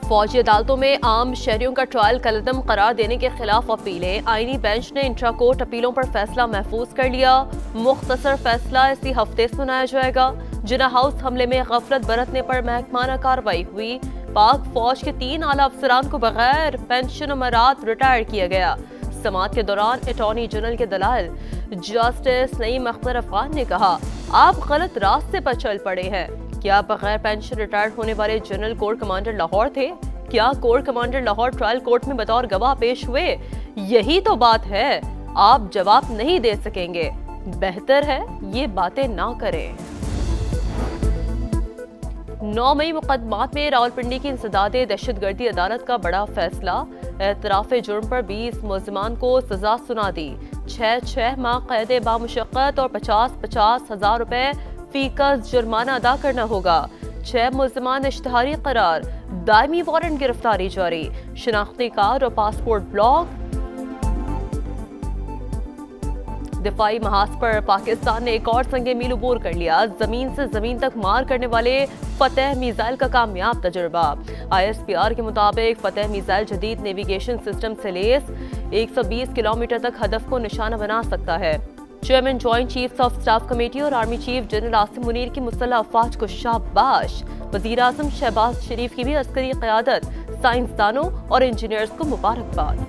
फौजी अदालतों में आम शहरियों का ट्रायल कलदम करार देने के खिलाफ अपीलें। आईनी बेंच ने इंट्रा कोर्ट अपीलों पर फैसला महफूज कर लिया। मुख्तसर फैसला इसी हफ्ते सुनाया जाएगा। जिना हाउस हमले में गफलत बरतने पर महकमाना कार्रवाई हुई। पाक फौज के 3 आला अफसरान को बगैर पेंशन मरात रिटायर किया गया। समाअत के दौरान अटॉर्नी जनरल के दलाल जस्टिस नईम अख्तर अफगान ने कहा, आप गलत रास्ते पर चल पड़े हैं। क्या बगैर पेंशन रिटायर्ड होने वाले जनरल कोर कमांडर लाहौर थे? क्या core commander Lahore trial court में बतौर गवाह पेश हुए? यही तो बात है। आप जवाब नहीं दे सकेंगे। बेहतर है ये बातें ना करें। 9 मई मुकदमात में रावलपिंडी की इंसदादे दहशतगर्दी अदालत का बड़ा फैसला। एतराफ जुर्म पर 20 मुल्जिमान को सजा सुना दी। 6 माह कैद बामुशक्कत और 50-50 हजार रुपए फीकस जुर्माना अदा करना होगा। 6 मुल्जिमान इश्तिहारी करार। दायमी वारंट गिरफ्तारी जारी। शनाख्ती कार्ड और पासपोर्ट ब्लॉक। दिफाई महाज पर पाकिस्तान ने एक और संगे मील उबूर कर लिया। जमीन से जमीन तक मार करने वाले फतेह मिसाइल का कामयाब तजुर्बा। ISPR के मुताबिक फतेह मिसाइल जदीद नेविगेशन सिस्टम से लैस 120 किलोमीटर तक हदफ को निशाना बना सकता है। Chairman joint chiefs of staff committee और army chief general Asim Munir की मुसल्लह अफवाज को शाबाश। वजीर आजम शहबाज शरीफ की भी अस्करी क़यादत, साइंसदानों और इंजीनियर्स को मुबारकबाद।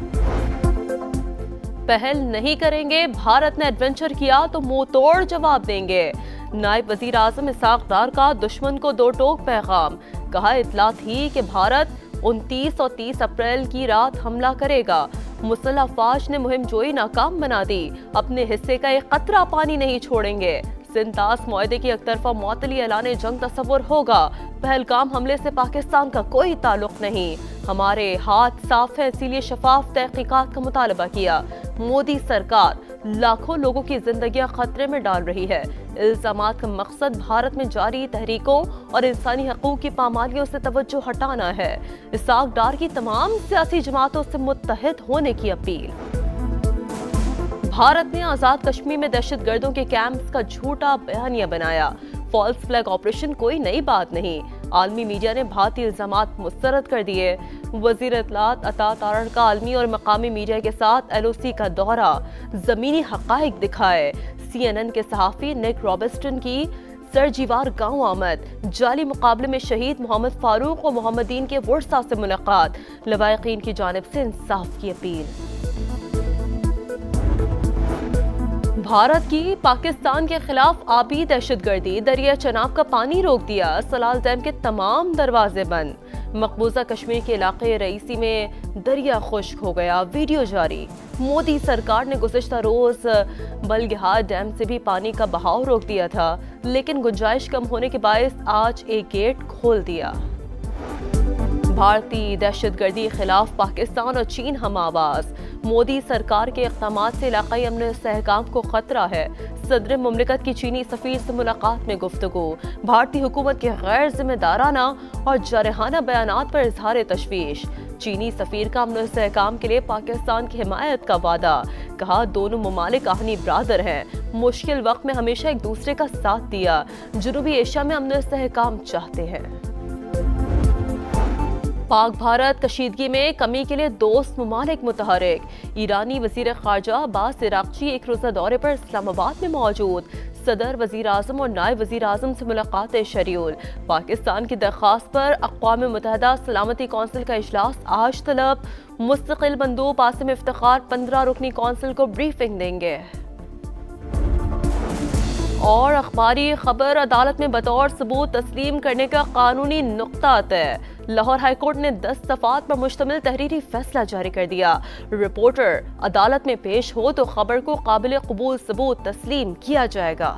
पहल नहीं करेंगे, भारत ने एडवेंचर किया तो मुंह तोड़ जवाब देंगे। नायब वजीर आजम इसाक डार का दुश्मन को दो टोक पैगाम। कहा, इतला थी कि भारत 29 और 30 अप्रैल की रात हमला करेगा। मुसल्लह अफवाज ने मुहिम जोई नाकाम बना दी। अपने हिस्से का एक कतरा पानी नहीं छोड़ेंगे। सिंतास मुआहदे की एकतरफा मुअत्तली ऐलान जंग तस्वुर होगा। पहलगाम हमले से पाकिस्तान का कोई ताल्लुक नहीं। हमारे हाथ साफ है, इसीलिए शफाफ तहकीकात का मुतालबा किया। मोदी सरकार लाखों लोगों की जिंदगियां खतरे में डाल रही है। इल्जामात का मकसद भारत में जारी तहरीकों और इंसानी हकूक की पामालियों से तवज्जो हटाना है। इसाक डार की तमाम सियासी जमातों से मुत्तहिद होने की अपील। भारत ने आजाद कश्मीर में दहशतगर्दों के कैंप्स का झूठा बयानिया बनाया। फॉल्स फ्लैग ऑपरेशन कोई नई बात नहीं। आलमी मीडिया ने भारतीय इल्जामात मुस्तरद कर दिए। वजीर इत्तलात अता तारड़ का आलमी और मकामी मीडिया के साथ LOC का दौरा। जमीनी हकाइक दिखाए। CNN के सहाफी निक रॉबिस्टन की सरजीवार गांव आमद। जाली मुकाबले में शहीद मोहम्मद फारूक और मोहम्मदीन के वर्सा से मुलाकात। लवायकीन की जानिब से इंसाफ की अपील। भारत की पाकिस्तान के खिलाफ आबी दहशतगर्दी। दरिया चनाब का पानी रोक दिया। सलाल डैम के तमाम दरवाजे बंद। मकबूजा कश्मीर के इलाके रईसी में दरिया खुश्क हो गया। वीडियो जारी। मोदी सरकार ने गुज़िश्ता रोज बलगहार डैम से भी पानी का बहाव रोक दिया था, लेकिन गुंजाइश कम होने के बायस आज एक गेट खोल दिया। भारतीय दहशतगर्दी के खिलाफ पाकिस्तान और चीन हम आवाज। मोदी सरकार के इक़दामात से इलाकाई अमन और इस्तेहकाम को खतरा है। सदर मुमलिकत की चीनी सफीर से मुलाकात में गुफ्तगू। भारतीय हुकूमत के गैर जिम्मेदाराना और जारहाना बयानात पर इजहार तशवीश। चीनी सफीर का अमन और इस्तेहकाम के लिए पाकिस्तान की हिमायत का वादा। कहा, दोनों ममालिक आहनी ब्रादर हैं। मुश्किल वक्त में हमेशा एक दूसरे का साथ दिया। जनूबी एशिया में अमन और इस्तेहकाम चाहते हैं। पाक भारत कशीदगी में कमी के लिए दोस्त ममालिक मुतहरिक। ईरानी वजीर खारजा अब्बास इराक़ची एक रोज़ा दौरे पर इस्लामाबाद में मौजूद। सदर, वजीर आज़म और नायब वजीर आज़म से मुलाकात शेड्यूल। पाकिस्तान की दरख्वास्त पर अक़वाम मुत्तहिदा सलामती कौंसिल का इजलास आज तलब। मुस्तकिल बंदूक आसिम इफ्तिखार 15 रुकनी कौंसिल को ब्रीफिंग देंगे। और अखबारी खबर, अदालत में बतौर सबूत तस्लीम करने का कानूनी नुक्ता तय। लाहौर हाईकोर्ट ने 10 दफात पर मुश्तमिल तहरीरी फैसला जारी कर दिया। रिपोर्टर अदालत में पेश हो तो खबर को काबिल कबूल सबूत तस्लीम किया जाएगा।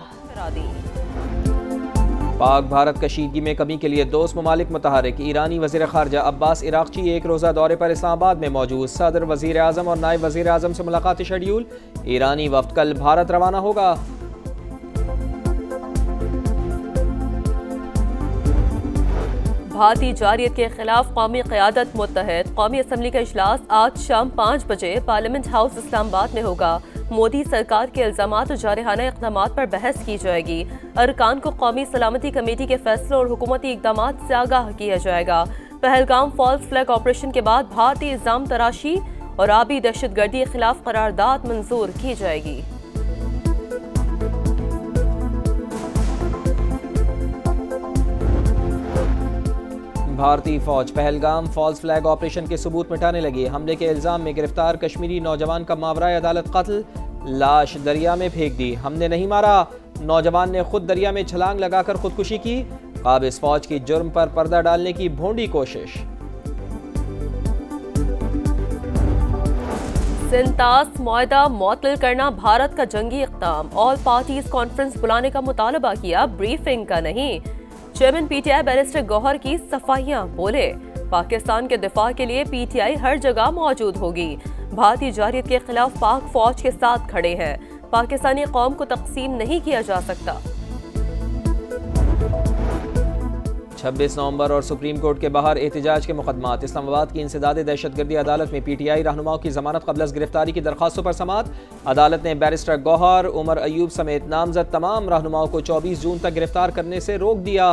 पाक भारत कशीदगी में कमी के लिए दोस्त ममालिक मुतहरिक। ईरानी वज़ीर ख़ारजा अब्बास इराक़ची एक रोज़ा दौरे पर इस्लामाबाद में मौजूद। सदर, वज़ीर आज़म और नायब वज़ीर आज़म से मुलाकात शेड्यूल। ईरानी वफ़द कल भारत रवाना होगा। भारतीय जारियत के खिलाफ कौमी क़यादत मुत्तहद। कौमी असम्बली का इजलास आज शाम 5 बजे पार्लियामेंट हाउस इस्लामाबाद में होगा। मोदी सरकार के इल्जामात और जारहाना इक़दामात पर बहस की जाएगी। अरकान को कौमी सलामती कमेटी के फैसलों और हुकूमती इक़दामात से आगाह किया जाएगा। पहलगाम फॉल्स फ्लैग ऑपरेशन के बाद भारतीय इल्जाम तराशी और आबी दहशतगर्दी के खिलाफ करारदाद मंजूर की जाएगी। भारतीय फौज पहलगाम फॉल्स फ्लैग ऑपरेशन के सबूत मिटाने लगी। हमले के इल्जाम में गिरफ्तार कश्मीरी नौजवान का मावराए अदालत कत्ल, लाश दरिया में फेंक दी। हमने नहीं मारा, नौजवान ने खुद दरिया में छलांग लगाकर खुदकुशी की। काबिज फौज की जुर्म पर पर्दा डालने की भोंडी कोशिश। सिंतास मुआहदा मुअत्तल करना भारत का जंगी इक़दाम, ऑल पार्टीज कॉन्फ्रेंस बुलाने का मुतालबा किया, ब्रीफिंग का नहीं। चेयरमैन पीटीआई बैरिस्टर गौहर की सफाइयां, बोले पाकिस्तान के दिफा के लिए पीटीआई हर जगह मौजूद होगी। भारतीय जारियत के खिलाफ पाक फौज के साथ खड़े हैं, पाकिस्तानी कौम को तकसीम नहीं किया जा सकता। 26 नवंबर और सुप्रीम कोर्ट के बाहर एहतजाज के मुकदमात। इस्लामाबाद की इंसदाद दहशतगर्दी अदालत में पीटीआई रहनुमाओं की जमानत क़ब्ल गिरफ्तारी की दरखास्तों पर समाअत। अदालत ने बैरिस्टर गौहर, उमर अयूब समेत नामजद तमाम रहनुमाओं को 24 जून तक गिरफ्तार करने से रोक दिया।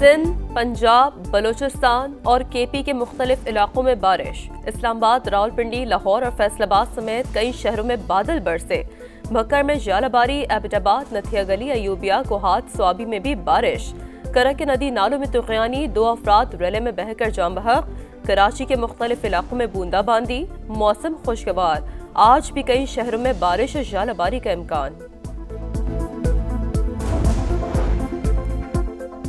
सिंध, पंजाब, बलूचिस्तान और केपी के मुख्तलिफ इलाकों में बारिश। इस्लामाबाद, रावलपिंडी, लाहौर और फैसलाबाद समेत कई शहरों में बादल बरसे। भक्कर में जालाबारी, एबटाबाद, नथिया गली, अयूबिया, कोहात, स्वाबी में भी बारिश। करक नदी नालों में तुग़यानी, 2 अफराद रेले में बहकर जाम बहक। कराची के मुख्तलिफ इलाकों में बूंदाबांदी। मौसम खुशगवार, आज भी कई शहरों में बारिश और जालाबारी का इम्कान।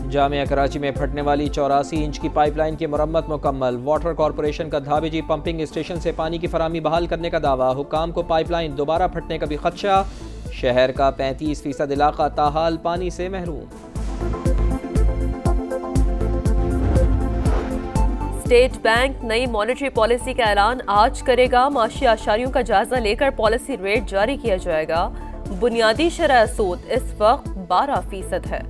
जामिया कराची में फटने वाली 84 इंच की पाइपलाइन की मरम्मत मुकम्मल। वाटर कॉरपोरेशन का धाबेजी पंपिंग स्टेशन से पानी की फराहमी बहाल करने का दावा। हुक्काम को पाइपलाइन दोबारा फटने का भी खदशा। शहर का 35% इलाका ताहाल पानी से महरूम। स्टेट बैंक नई मॉनेटरी पॉलिसी का ऐलान आज करेगा। माशी आशारियों का जायजा लेकर पॉलिसी रेट जारी किया जाएगा। बुनियादी शरह सूद इस वक्त 12% है।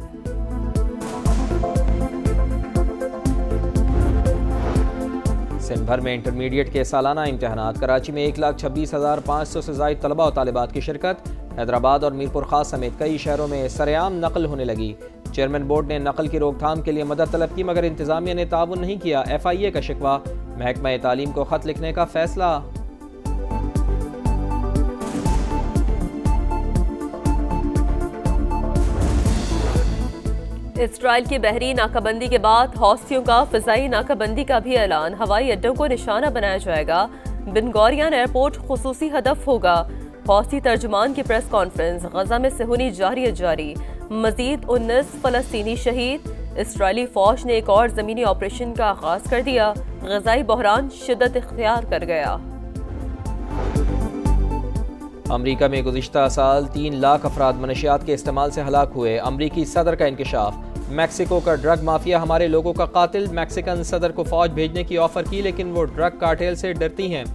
सिंध भर में इंटरमीडिएट के सालाना इम्तहानात। कराची में 1,26,500 से ज़ायद तलबा और तालिबात की शिरकत। हैदराबाद और मीरपुर खास समेत कई शहरों में सरेआम नकल होने लगी। चेयरमैन बोर्ड ने नकल की रोकथाम के लिए मदद तलब की, मगर इंतजामिया ने ताउन नहीं किया। FIA का शिकवा, महकमा तालीम को खत लिखने का फैसला। इसराइल की बहरी नाकाबंदी के बाद हौसियों का फ़िज़ाई नाकाबंदी का भी ऐलान। हवाई अड्डों को निशाना बनाया जाएगा। बिन गौरियन एयरपोर्ट खुसूसी हदफ होगा। हौसी तर्जुमान की प्रेस कॉन्फ्रेंस। गजा में सेहूनी जारी। मजीद 19 फ़लस्तीनी शहीद। इसराइली फ़ौज ने एक और ज़मीनी ऑपरेशन का आगाज़ कर दिया। ग़ज़ाई बहरान शिद्दत इख्तियार कर गया। अमरीका में गुज़िश्ता साल 3 लाख अफराद मनशियात के इस्तेमाल से हलाक हुए। अमरीकी सदर का इंकशाफ। मैक्सिको का ड्रग माफिया हमारे लोगों का कातिल। मैक्सिकन सदर को फौज भेजने की ऑफर की, लेकिन वो ड्रग कार्टेल से डरती हैं।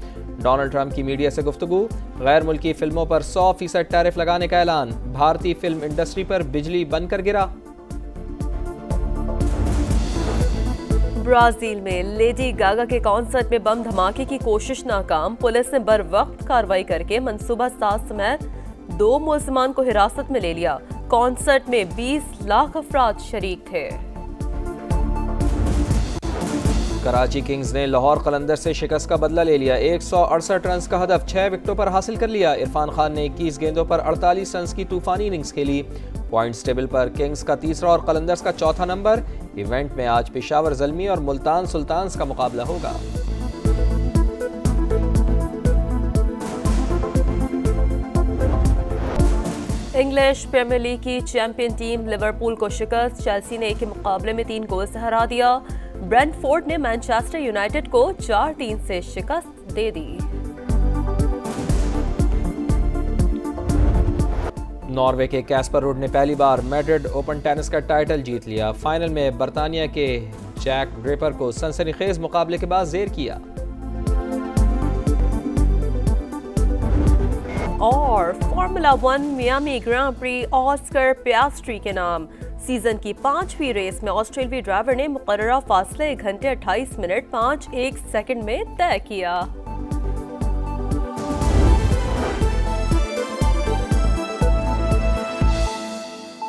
डोनाल्ड ट्रंप की मीडिया से गुफ्तगू। गैर मुल्की फिल्मों पर 100% टैरिफ लगाने का ऐलान। भारतीय फिल्म इंडस्ट्री पर बिजली बनकर गिरा। ब्राजील में लेडी गागा के कॉन्सर्ट में बम धमाके की कोशिश नाकाम। पुलिस ने बर वक्त कार्रवाई करके मंसूबा साज समेत 2 मुलजमान को हिरासत में ले लिया। कॉन्सर्ट में 20 लाख अफराद शरीक थे। कराची किंग्स ने लाहौर कलंदर से शिकस्त का बदला ले लिया। 168 रन का हदफ 6 विकेटों पर हासिल कर लिया। इरफान खान ने 21 गेंदों पर 48 रन की तूफानी इनिंग्स खेली। पॉइंट्स टेबल पर किंग्स का 3रा और कलंदर्स का 4था नंबर। इवेंट में आज पेशावर ज़ल्मी और मुल्तान सुल्तान्स का मुकाबला होगा। इंग्लिश प्रीमियर लीग की चैंपियन टीम लिवरपूल को शिकस्त। चेल्सी ने एक के मुकाबले में 3 गोल से हरा दिया। ब्रेंटफोर्ड ने मैनचेस्टर यूनाइटेड को 4-3 से शिकस्त दे दी। नॉर्वे के कैस्पर रुड ने पहली बार मैड्रिड ओपन टेनिस का टाइटल जीत लिया। फाइनल में बर्तानिया के जैक ड्रेपर को सनसनीखेज मुकाबले के बाद जेर किया। और फार्मूला 1 मियामी ग्रां प्री ऑस्कर पियास्ट्री के नाम। सीजन की 5वीं रेस में ऑस्ट्रेलियाई ड्राइवर ने मुकर्ररा फासले 1 घंटे 28 मिनट 51 सेकंड में तय किया।